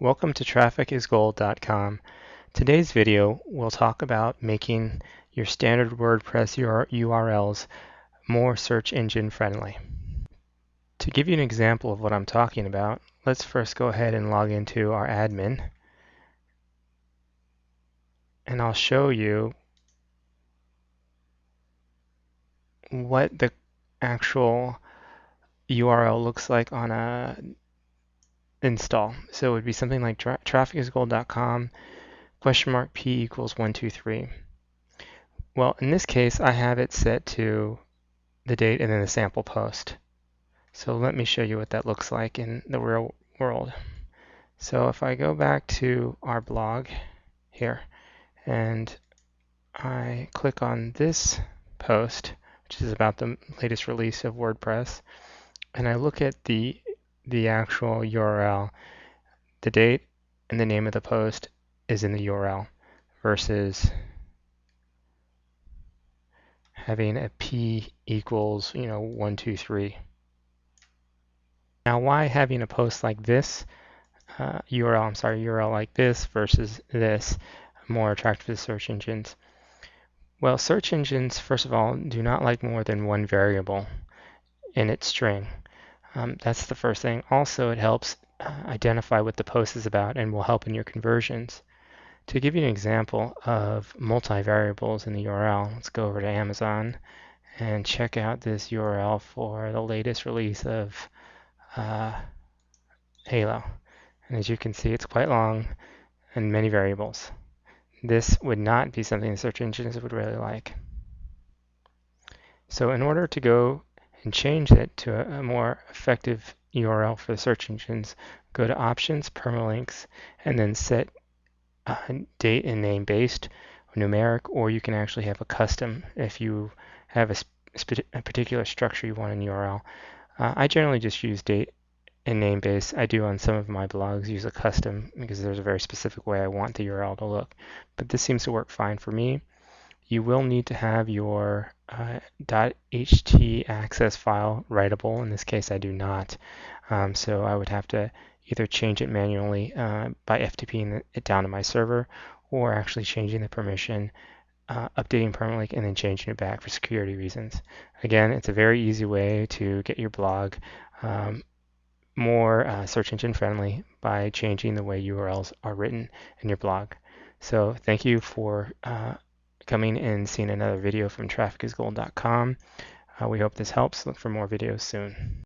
Welcome to trafficisgold.com. Today's video will talk about making your standard WordPress URLs more search engine friendly. To give you an example of what I'm talking about, let's first go ahead and log into our admin, and I'll show you what the actual URL looks like on a install. So it would be something like trafficisgold.com !p equals 123. Well, in this case, I have it set to the date and then the sample post. So let me show you what that looks like in the real world. So if I go back to our blog here and I click on this post, which is about the latest release of WordPress, and I look at the actual URL, the date and the name of the post is in the URL versus having a p equals 123. Now, why having a post like this URL like this versus this more attractive to search engines? Well, search engines, first of all, do not like more than one variable in its string. That's the first thing. Also, it helps identify what the post is about and will help in your conversions. To give you an example of multi-variables in the URL, let's go over to Amazon and check out this URL for the latest release of Halo. And as you can see, it's quite long and many variables. This would not be something the search engines would really like. So in order to go and change it to a more effective URL for the search engines, go to Options, Permalinks, and then set date and name based, numeric, or you can actually have a custom if you have a particular structure you want in URL. I generally just use date and name based. I do on some of my blogs use a custom because there's a very specific way I want the URL to look, but this seems to work fine for me. You will need to have your .ht access file writable. In this case, I do not. So I would have to either change it manually by FTPing it down to my server, or actually changing the permission, updating permalink, and then changing it back for security reasons. Again, it's a very easy way to get your blog more search engine friendly by changing the way URLs are written in your blog. So thank you for coming and seeing another video from trafficisgold.com. We hope this helps. Look for more videos soon.